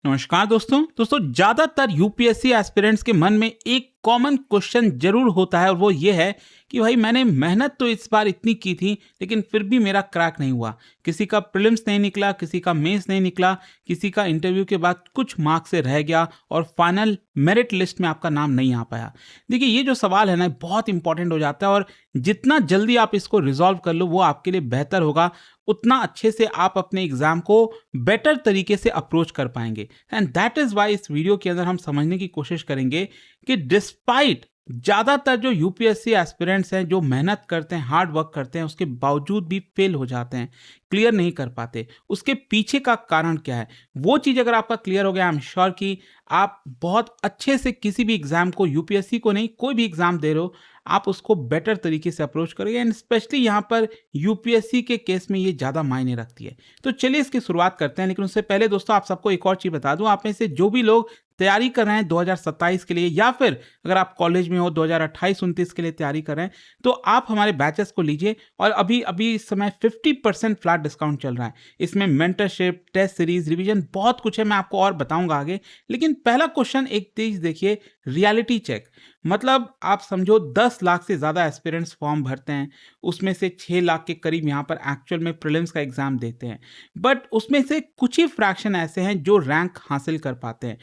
नमस्कार दोस्तों ज्यादातर यूपीएससी एस्पिरेंट्स के मन में एक कॉमन क्वेश्चन जरूर होता है और वो ये है कि भाई मैंने मेहनत तो इस बार इतनी की थी लेकिन फिर भी मेरा क्रैक नहीं हुआ। किसी का प्रीलिम्स नहीं निकला, किसी का मेंस नहीं निकला, किसी का इंटरव्यू के बाद कुछ मार्क्स से रह गया और फाइनल मेरिट लिस्ट में आपका नाम नहीं आ पाया। देखिए ये जो सवाल है ना बहुत इंपॉर्टेंट हो जाता है और जितना जल्दी आप इसको रिजॉल्व कर लो वो आपके लिए बेहतर होगा, उतना अच्छे से आप अपने एग्जाम को बेटर तरीके से अप्रोच कर पाएंगे। एंड दैट इज वाई इस वीडियो के अंदर हम समझने की कोशिश करेंगे कि डिस्पाइट ज्यादातर जो यूपीएससी एस्पिरेंट्स हैं जो मेहनत करते हैं, हार्ड वर्क करते हैं, उसके बावजूद भी फेल हो जाते हैं, क्लियर नहीं कर पाते, उसके पीछे का कारण क्या है। वो चीज अगर आपका क्लियर हो गया, आई एम श्योर कि आप बहुत अच्छे से किसी भी एग्जाम को, यूपीएससी को नहीं कोई भी एग्जाम दे रहे हो, आप उसको बेटर तरीके से अप्रोच करोगे। एंड स्पेशली यहाँ पर यूपीएससी के केस में ये ज़्यादा मायने रखती है। तो चलिए इसकी शुरुआत करते हैं, लेकिन उससे पहले दोस्तों आप सबको एक और चीज़ बता दूं, आप में से जो भी लोग तैयारी कर रहे हैं 2027 के लिए या फिर अगर आप कॉलेज में हो 2028-29 के लिए तैयारी कर रहे हैं तो आप हमारे बैचेस को लीजिए। और अभी अभी इस समय 50% फ्लैट डिस्काउंट चल रहा है। इसमें मेंटरशिप, टेस्ट सीरीज, रिवीजन, बहुत कुछ है, मैं आपको और बताऊंगा आगे। लेकिन पहला क्वेश्चन एक चीज देखिए, रियलिटी चेक। मतलब आप समझो 10 लाख से ज़्यादा एस्पिरेंट्स फॉर्म भरते हैं, उसमें से 6 लाख के करीब यहाँ पर एक्चुअल में प्रीलिम्स का एग्जाम देते हैं, बट उसमें से कुछ ही फ्रैक्शन ऐसे हैं जो रैंक हासिल कर पाते हैं।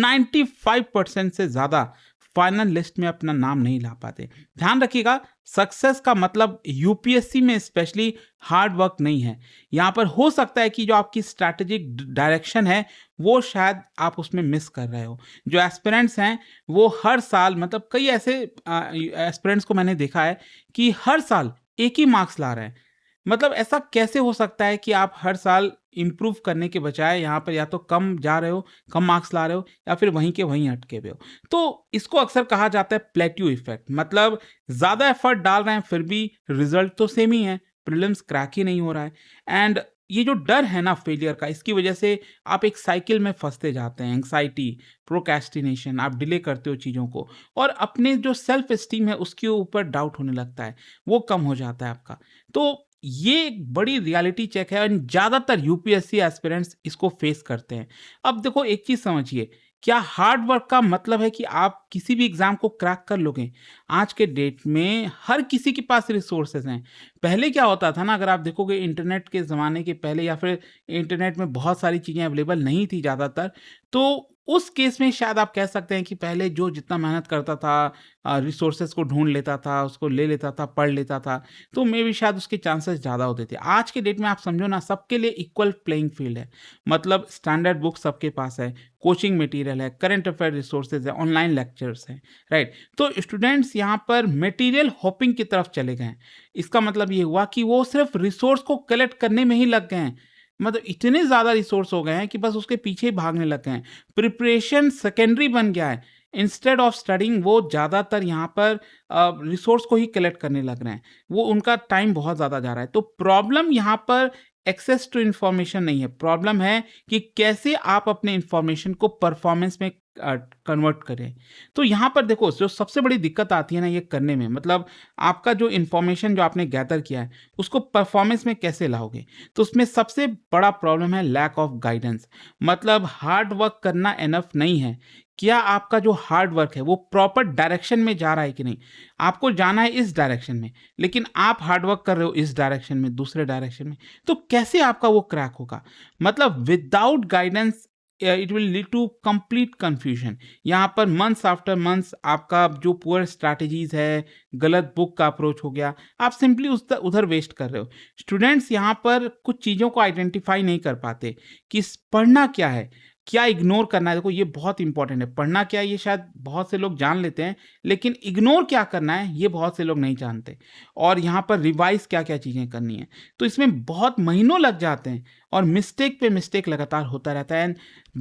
95% से ज़्यादा फाइनल लिस्ट में अपना नाम नहीं ला पाते। ध्यान रखिएगा, सक्सेस का मतलब यूपीएससी में स्पेशली हार्ड वर्क नहीं है। यहाँ पर हो सकता है कि जो आपकी स्ट्रैटेजिक डायरेक्शन है वो शायद आप उसमें मिस कर रहे हो। जो एस्पिरेंट्स हैं वो हर साल, मतलब कई ऐसे एस्पिरेंट्स को मैंने देखा है कि हर साल एक ही मार्क्स ला रहे हैं। मतलब ऐसा कैसे हो सकता है कि आप हर साल इंप्रूव करने के बजाय यहाँ पर या तो कम जा रहे हो, कम मार्क्स ला रहे हो, या फिर वहीं के वहीं अटके हुए हो। तो इसको अक्सर कहा जाता है प्लेट्यू इफेक्ट। मतलब ज़्यादा एफर्ट डाल रहे हैं फिर भी रिजल्ट तो सेम ही है, प्रीलिम्स क्रैक ही नहीं हो रहा है। एंड ये जो डर है ना फेलियर का, इसकी वजह से आप एक साइकिल में फंसते जाते हैं। एंग्जाइटी, प्रोक्रेस्टिनेशन, आप डिले करते हो चीज़ों को और अपने जो सेल्फ एस्टीम है उसके ऊपर डाउट होने लगता है, वो कम हो जाता है आपका। तो ये एक बड़ी रियलिटी चेक है और ज़्यादातर यूपीएससी एस्पिरेंट्स इसको फेस करते हैं। अब देखो एक चीज़ समझिए, क्या हार्ड वर्क का मतलब है कि आप किसी भी एग्जाम को क्रैक कर लोगे? आज के डेट में हर किसी के पास रिसोर्सेज हैं। पहले क्या होता था ना, अगर आप देखोगे इंटरनेट के ज़माने के पहले या फिर इंटरनेट में बहुत सारी चीज़ें अवेलेबल नहीं थी ज़्यादातर, तो उस केस में शायद आप कह सकते हैं कि पहले जो जितना मेहनत करता था, रिसोर्सेज को ढूंढ लेता था, उसको ले लेता था, पढ़ लेता था, तो मे भी शायद उसके चांसेस ज़्यादा होते थे। आज के डेट में आप समझो ना, सबके लिए इक्वल प्लेइंग फील्ड है। मतलब स्टैंडर्ड बुक सबके पास है, कोचिंग मटेरियल है, करंट अफेयर रिसोर्सेज है, ऑनलाइन लेक्चर्स हैं, राइट। तो स्टूडेंट्स यहाँ पर मटेरियल हॉपिंग की तरफ चले गए हैं। इसका मतलब ये हुआ कि वो सिर्फ रिसोर्स को कलेक्ट करने में ही लग गए हैं। मतलब इतने ज़्यादा रिसोर्स हो गए हैं कि बस उसके पीछे ही भागने लग गए हैं। प्रिपरेशन सेकेंडरी बन गया है। इंस्टेड ऑफ स्टडिंग वो ज़्यादातर यहाँ पर रिसोर्स को ही कलेक्ट करने लग रहे हैं। वो उनका टाइम बहुत ज़्यादा जा रहा है। तो प्रॉब्लम यहाँ पर एक्सेस टू इन्फॉर्मेशन नहीं है, प्रॉब्लम है कि कैसे आप अपने इन्फॉर्मेशन को परफॉर्मेंस में कन्वर्ट करें। तो यहाँ पर देखो जो सबसे बड़ी दिक्कत आती है ना ये करने में, मतलब आपका जो इन्फॉर्मेशन जो आपने गैदर किया है उसको परफॉर्मेंस में कैसे लाओगे। तो उसमें सबसे बड़ा प्रॉब्लम है लैक ऑफ गाइडेंस। मतलब हार्ड वर्क करना एनफ नहीं है। क्या आपका जो हार्ड वर्क है वो प्रॉपर डायरेक्शन में जा रहा है कि नहीं। आपको जाना है इस डायरेक्शन में, लेकिन आप हार्ड वर्क कर रहे हो इस डायरेक्शन में, दूसरे डायरेक्शन में, तो कैसे आपका वो क्रैक होगा। मतलब without guidance it will lead to complete confusion. यहाँ पर मंथ्स आफ्टर मंथ्स आपका जो पुअर स्ट्रैटेजीज है, गलत बुक का अप्रोच हो गया, आप सिंपली उधर वेस्ट कर रहे हो। स्टूडेंट्स यहाँ पर कुछ चीज़ों को आइडेंटिफाई नहीं कर पाते कि पढ़ना क्या है, क्या इग्नोर करना है। देखो ये बहुत इंपॉर्टेंट है। पढ़ना क्या है ये शायद बहुत से लोग जान लेते हैं, लेकिन इग्नोर क्या करना है ये बहुत से लोग नहीं जानते। और यहाँ पर रिवाइज क्या क्या चीज़ें करनी है, तो इसमें बहुत महीनों लग जाते हैं और मिस्टेक पे मिस्टेक लगातार होता रहता है। एंड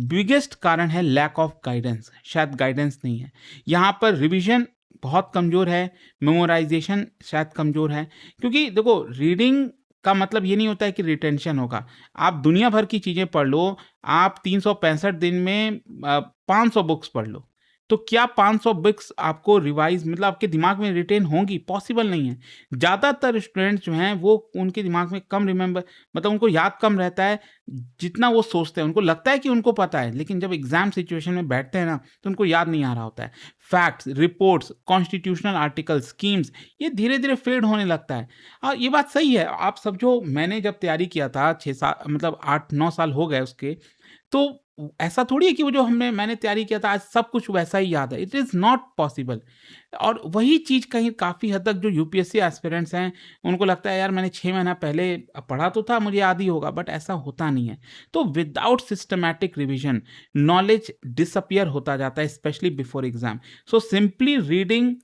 बिगेस्ट कारण है लैक ऑफ गाइडेंस। शायद गाइडेंस नहीं है। यहाँ पर रिविजन बहुत कमज़ोर है, मेमोराइजेशन शायद कमज़ोर है। क्योंकि देखो रीडिंग का मतलब ये नहीं होता है कि रिटेंशन होगा। आप दुनिया भर की चीज़ें पढ़ लो, आप 365 दिन में 500 बुक्स पढ़ लो, तो क्या 500 बुक्स आपको रिवाइज मतलब आपके दिमाग में रिटेन होंगी? पॉसिबल नहीं है। ज़्यादातर स्टूडेंट्स जो हैं वो उनके दिमाग में कम रिमेंबर मतलब उनको याद कम रहता है जितना वो सोचते हैं। उनको लगता है कि उनको पता है, लेकिन जब एग्जाम सिचुएशन में बैठते हैं ना तो उनको याद नहीं आ रहा होता है। Facts, reports, constitutional article, schemes ये धीरे-धीरे फेड होने लगता है। हाँ, ये बात सही है। आप सब जो मैंने जब तैयारी किया था 6 साल मतलब 8-9 साल हो गए उसके, तो ऐसा थोड़ी है कि वो जो मैंने तैयारी किया था आज सब कुछ वैसा ही याद है। It is not possible. और वही चीज़ कहीं काफ़ी हद तक जो यूपीएससी एस्पिरेंट्स हैं, उनको लगता है यार मैंने 6 महीना पहले पढ़ा तो था, मुझे याद ही होगा, बट ऐसा होता नहीं है। तो without systematic revision knowledge disappear होता जाता है specially before exam. So simply reading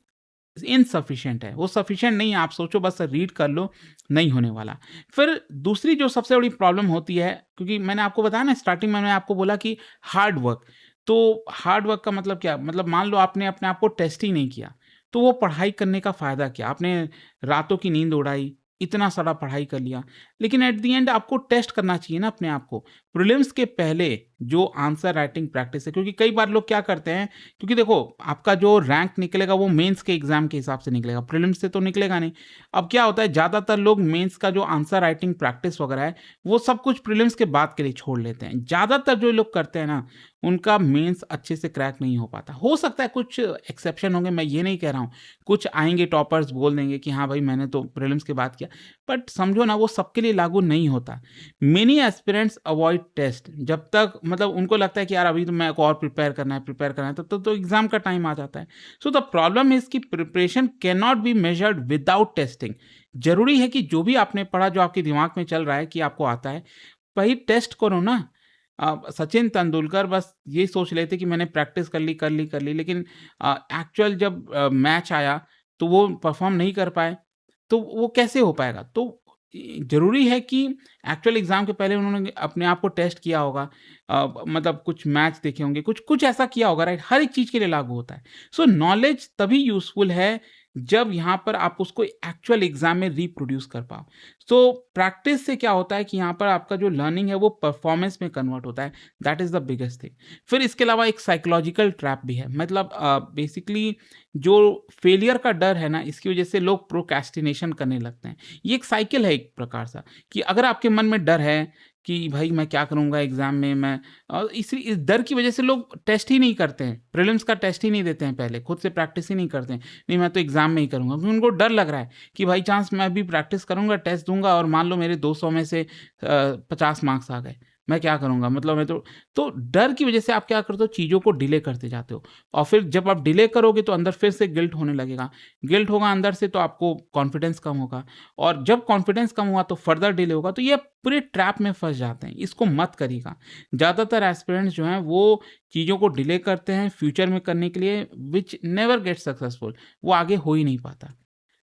insufficient है, वो सफिशिएंट नहीं है। आप सोचो बस रीड कर लो, नहीं होने वाला। फिर दूसरी जो सबसे बड़ी प्रॉब्लम होती है, क्योंकि मैंने आपको बताया ना स्टार्टिंग में मैंने आपको बोला कि हार्ड वर्क, तो हार्ड वर्क का मतलब क्या? मतलब मान लो आपने अपने आप को टेस्ट ही नहीं किया, तो वो पढ़ाई करने का फ़ायदा क्या? आपने रातों की नींद उड़ाई, इतना सारा पढ़ाई कर लिया, लेकिन एट द एंड आपको टेस्ट करना चाहिए ना अपने आप को। प्रीलिम्स के पहले जो आंसर राइटिंग प्रैक्टिस है, क्योंकि कई बार लोग क्या करते हैं, क्योंकि देखो आपका जो रैंक निकलेगा वो मेंस के एग्जाम के हिसाब से निकलेगा, प्रीलिम्स से तो निकलेगा नहीं। अब क्या होता है, ज़्यादातर लोग मेंस का जो आंसर राइटिंग प्रैक्टिस वगैरह है वो सब कुछ प्रीलिम्स के बाद के लिए छोड़ लेते हैं। ज़्यादातर जो लोग करते हैं ना, उनका मेंस अच्छे से क्रैक नहीं हो पाता। हो सकता है कुछ एक्सेप्शन होंगे, मैं ये नहीं कह रहा हूँ। कुछ आएंगे टॉपर्स बोल देंगे कि हाँ भाई मैंने तो प्रीलिम्स के बाद किया, बट समझो ना वो सबके लिए लागू नहीं होता। मेनी एस्पिरेंट्स अवॉइड टेस्ट जब तक मतलब उनको लगता है कि यार अभी तो मैं को और प्रिपेयर करना है, तब तो एग्जाम का टाइम आ जाता है। सो द प्रॉब्लम इज कि preparation can not be measured without testing. जरूरी है कि जो भी आपने पढ़ा, जो आपके दिमाग में चल रहा है कि आपको आता है, वही टेस्ट करो ना। सचिन तेंदुलकर बस ये सोच लेते कि मैंने प्रैक्टिस कर ली, लेकिन एक्चुअल जब मैच आया तो वो परफॉर्म नहीं कर पाए, तो वो कैसे हो पाएगा? तो ज़रूरी है कि एक्चुअल एग्ज़ाम के पहले उन्होंने अपने आप को टेस्ट किया होगा, मतलब कुछ मैच देखे होंगे, कुछ ऐसा किया होगा, राइट? हर एक चीज़ के लिए लागू होता है। सो नॉलेज तभी यूज़फुल है जब यहाँ पर आप उसको एक्चुअल एग्ज़ाम में रिप्रोड्यूस कर पाओ। सो प्रैक्टिस से क्या होता है कि यहाँ पर आपका जो लर्निंग है वो परफॉर्मेंस में कन्वर्ट होता है। That is the biggest thing. फिर इसके अलावा एक साइकोलॉजिकल ट्रैप भी है, मतलब बेसिकली जो फेलियर का डर है ना, इसकी वजह से लोग प्रोक्रेस्टिनेशन करने लगते हैं। ये एक साइकिल है एक प्रकार सा, कि अगर आपके मन में डर है कि भाई मैं क्या करूँगा एग्ज़ाम में, मैं इस डर की वजह से लोग टेस्ट ही नहीं करते हैं, प्रीलिम्स का टेस्ट ही नहीं देते हैं पहले, खुद से प्रैक्टिस ही नहीं करते हैं। नहीं मैं तो एग्ज़ाम में ही करूँगा, क्योंकि उनको डर लग रहा है कि बाई चांस मैं अभी प्रैक्टिस करूँगा, टेस्ट दूँगा और मान लो मेरे 200 में से 50 मार्क्स आ गए, मैं क्या करूँगा? मतलब मैं तो डर की वजह से आप क्या करते हो, चीज़ों को डिले करते जाते हो, और फिर जब आप डिले करोगे तो अंदर फिर से गिल्ट होने लगेगा। गिल्ट होगा अंदर से तो आपको कॉन्फिडेंस कम होगा, और जब कॉन्फिडेंस कम हुआ तो फर्दर डिले होगा, तो ये पूरे ट्रैप में फँस जाते हैं। इसको मत करिएगा। ज़्यादातर एस्पिरेंट्स जो हैं वो चीज़ों को डिले करते हैं फ्यूचर में करने के लिए, व्हिच नेवर गेट सक्सेसफुल, वो आगे हो ही नहीं पाता।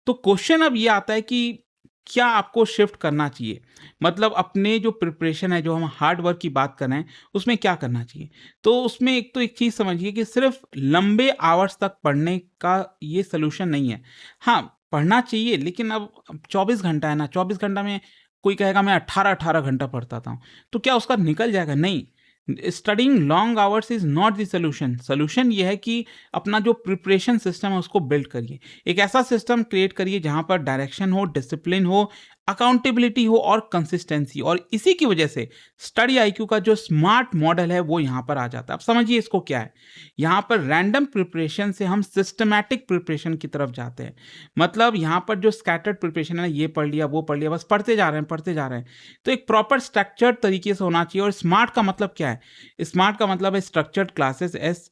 तो क्वेश्चन अब ये आता है कि क्या आपको शिफ्ट करना चाहिए? मतलब अपने जो प्रिपरेशन है, जो हम हार्ड वर्क की बात कर रहे हैं, उसमें क्या करना चाहिए? तो उसमें एक तो एक चीज़ समझिए कि सिर्फ़ लंबे आवर्स तक पढ़ने का ये सॉल्यूशन नहीं है। हाँ, पढ़ना चाहिए, लेकिन अब 24 घंटा है ना, 24 घंटा में कोई कहेगा मैं 18-18 घंटा पढ़ता था, तो क्या उसका निकल जाएगा? नहीं। Studying long hours is not the solution. Solution ये है कि अपना जो प्रिपरेशन सिस्टम है उसको बिल्ड करिए। एक ऐसा सिस्टम क्रिएट करिए जहाँ पर डायरेक्शन हो, डिसिप्लिन हो, अकाउंटेबिलिटी हो और कंसिस्टेंसी, और इसी की वजह से स्टडी आईक्यू का जो स्मार्ट मॉडल है वो यहाँ पर आ जाता है। अब समझिए इसको क्या है। यहाँ पर रैंडम प्रिपरेशन से हम सिस्टमैटिक प्रिपरेशन की तरफ जाते हैं। मतलब यहाँ पर जो स्कैटर्ड प्रिपरेशन है, ये पढ़ लिया, वो पढ़ लिया, बस पढ़ते जा रहे हैं। तो एक प्रॉपर स्ट्रक्चर्ड तरीके से होना चाहिए। और स्मार्ट का मतलब क्या है? स्मार्ट का मतलब है structured classes,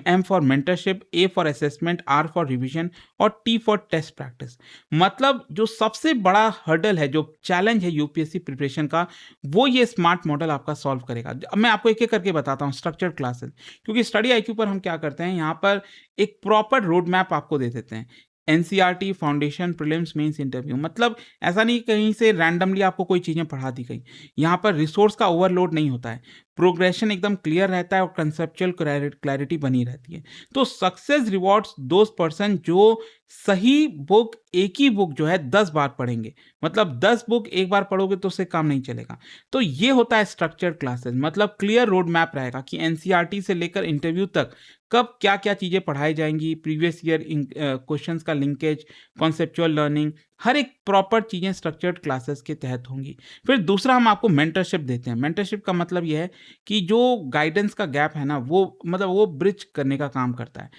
M for mentorship, A for assessment, R for revision और टी फॉर टेस्ट प्रैक्टिस। मतलब जो सबसे बड़ा हर्डल है, जो चैलेंज है यूपीएससी प्रिपरेशन का, वो ये स्मार्ट मॉडल आपका सॉल्व करेगा। अब मैं आपको एक एक करके बताता हूँ स्ट्रक्चर्ड क्लासेस, क्योंकि स्टडी आईक्यू पर हम क्या करते हैं, यहाँ पर एक प्रॉपर रोड मैप आपको दे देते हैं। NCERT, foundation, prelims, mains, interview. मतलब ऐसा नहीं कहीं से रैंडमली आपको कोई चीज़ें पढ़ा दी गई। यहाँ पर रिसोर्स का ओवरलोड नहीं होता है। प्रोग्रेशन एकदम क्लियर रहता है और कंसेप्चुअल क्लैरिटी बनी रहती है। तो सक्सेस रिवॉर्ड्स दोज पर्सन जो सही बुक, एक ही बुक जो है 10 बार पढ़ेंगे। मतलब 10 बुक एक बार पढ़ोगे तो उससे काम नहीं चलेगा। तो ये होता है स्ट्रक्चर्ड क्लासेस, मतलब क्लियर रोड मैप रहेगा कि एनसीईआरटी से लेकर इंटरव्यू तक कब क्या क्या चीज़ें पढ़ाई जाएंगी, प्रीवियस ईयर क्वेश्चंस का लिंकेज, कॉन्सेप्चुअल लर्निंग, हर एक प्रॉपर चीज़ें स्ट्रक्चर्ड क्लासेस के तहत होंगी। फिर दूसरा हम आपको मेंटरशिप देते हैं। मेंटरशिप का मतलब यह है कि जो गाइडेंस का गैप है ना, वो मतलब वो ब्रिज करने का काम करता है।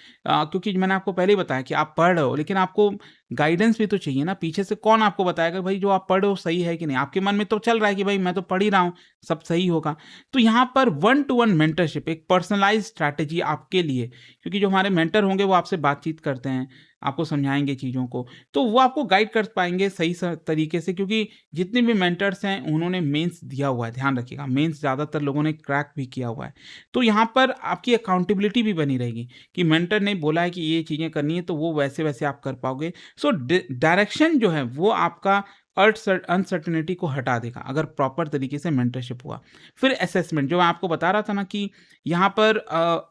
क्योंकि मैंने आपको पहले ही बताया कि आप पढ़ रहे हो, लेकिन आपको गाइडेंस भी तो चाहिए ना। पीछे से कौन आपको बताएगा भाई जो आप पढ़ रहे हो सही है कि नहीं? आपके मन में तो चल रहा है कि भाई मैं तो पढ़ ही रहा हूँ, सब सही होगा। तो यहाँ पर 1 to 1 मेंटरशिप, एक पर्सनलाइज्ड स्ट्रैटेजी आपके लिए, क्योंकि जो हमारे मेंटर होंगे वो आपसे बातचीत करते हैं, आपको समझाएंगे चीज़ों को, तो वो आपको गाइड कर पाएंगे सही तरीके से। क्योंकि जितने भी मेंटर्स हैं उन्होंने मेंस दिया हुआ है, ध्यान रखिएगा, मेंस ज़्यादातर लोगों ने क्रैक भी किया हुआ है। तो यहाँ पर आपकी अकाउंटेबिलिटी भी बनी रहेगी कि मेंटर ने बोला है कि ये चीज़ें करनी है तो वो वैसे वैसे आप कर पाओगे। सो डायरेक्शन जो है वो आपका अनसर्टेनिटी को हटा देगा अगर प्रॉपर तरीके से मेंटरशिप हुआ। फिर असेसमेंट, जो मैं आपको बता रहा था ना कि यहाँ पर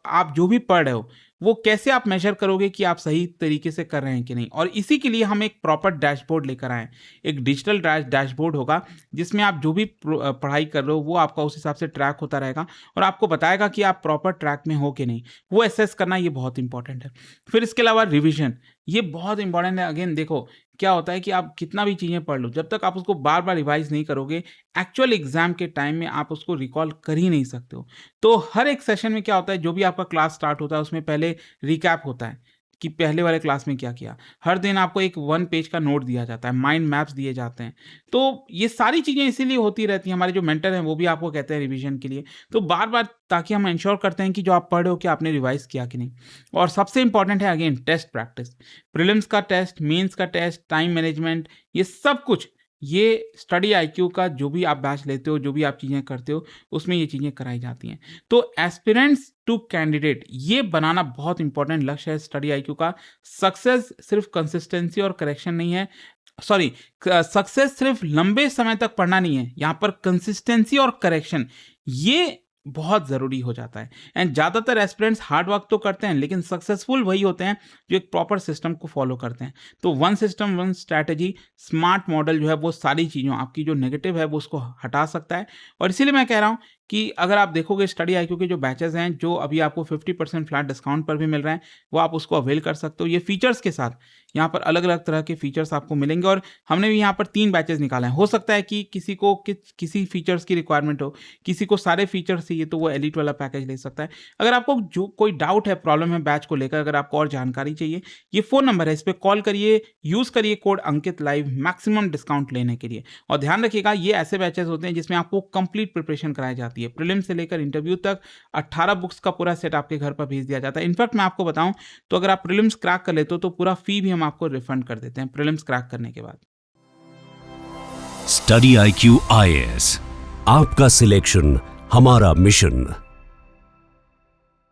आप जो भी पढ़ रहे हो वो कैसे आप मेजर करोगे कि आप सही तरीके से कर रहे हैं कि नहीं। और इसी के लिए हम एक प्रॉपर डैशबोर्ड लेकर आए। एक डिजिटल डैशबोर्ड होगा जिसमें आप जो भी पढ़ाई कर रहे हो वो आपका उस हिसाब से ट्रैक होता रहेगा और आपको बताएगा कि आप प्रॉपर ट्रैक में हो कि नहीं। वो असेस करना ये बहुत इंपॉर्टेंट है। फिर इसके अलावा रिविजन, ये बहुत इंपॉर्टेंट है। अगेन देखो क्या होता है कि आप कितना भी चीज़ें पढ़ लो, जब तक आप उसको बार बार रिवाइज नहीं करोगे, एक्चुअल एग्जाम के टाइम में आप उसको रिकॉल कर ही नहीं सकते हो। तो हर एक सेशन में क्या होता है, जो भी आपका क्लास स्टार्ट होता है उसमें पहले रिकैप होता है कि पहले वाले क्लास में क्या किया। हर दिन आपको एक 1 पेज का नोट दिया जाता है, माइंड मैप्स दिए जाते हैं। तो ये सारी चीज़ें इसीलिए होती रहती हैं। हमारे जो मेंटर हैं वो भी आपको कहते हैं रिवीजन के लिए, तो बार बार, ताकि हम इंश्योर करते हैं कि जो आप पढ़ रहे हो कि आपने रिवाइज किया कि नहीं। और सबसे इंपॉर्टेंट है अगेन टेस्ट प्रैक्टिस, प्रीलिम्स का टेस्ट, मेंस का टेस्ट, टाइम मैनेजमेंट, ये सब कुछ, ये स्टडी आईक्यू का जो भी आप बैच लेते हो, जो भी आप चीज़ें करते हो, उसमें ये चीज़ें कराई जाती हैं। तो एस्पिरेंट्स टू कैंडिडेट, ये बनाना बहुत इंपॉर्टेंट लक्ष्य है स्टडी आईक्यू का। सक्सेस सिर्फ कंसिस्टेंसी और करेक्शन नहीं है, सॉरी, सक्सेस सिर्फ लंबे समय तक पढ़ना नहीं है, यहाँ पर कंसिस्टेंसी और करेक्शन ये बहुत ज़रूरी हो जाता है। एंड ज़्यादातर एस्पिरेंट्स हार्ड वर्क तो करते हैं, लेकिन सक्सेसफुल वही होते हैं जो एक प्रॉपर सिस्टम को फॉलो करते हैं। तो 1 सिस्टम 1 स्ट्रैटेजी, स्मार्ट मॉडल जो है वो सारी चीज़ों, आपकी जो नेगेटिव है वो उसको हटा सकता है। और इसीलिए मैं कह रहा हूँ कि अगर आप देखोगे स्टडी आईक्यू के जो बैचेस हैं, जो अभी आपको 50% फ्लैट डिस्काउंट पर भी मिल रहे हैं, वो आप उसको अवेल कर सकते हो। ये फीचर्स के साथ, यहाँ पर अलग अलग तरह के फीचर्स आपको मिलेंगे। और हमने भी यहाँ पर 3 बैचेस निकाले हैं। हो सकता है कि किसी को किसी फीचर्स की रिक्वायरमेंट हो, किसी को सारे फीचर्स चाहिए तो वो एलिट वाला पैकेज ले सकता है। अगर आपको जो कोई डाउट है, प्रॉब्लम है बैच को लेकर, अगर आपको और जानकारी चाहिए, ये फ़ोन नंबर है, इस पर कॉल करिए, यूज़ करिए कोड अंकित लाइव मैक्सिमम डिस्काउंट लेने के लिए। और ध्यान रखिएगा ये ऐसे बैचेस होते हैं जिसमें आपको कंप्लीट प्रिपरेशन कराई जाती है, प्रीलिम से लेकर इंटरव्यू तक। 18 बुक्स का पूरा सेट आपके घर पर भेज दिया जाता है। इनफैक्ट मैं आपको बताऊं तो अगर आप प्रीलिम्स क्रैक कर लेते हो तो पूरा फी भी हम आपको रिफंड कर देते हैं प्रीलिम्स क्रैक करने के बाद। स्टडी IQ IAS, आपका सिलेक्शन हमारा मिशन।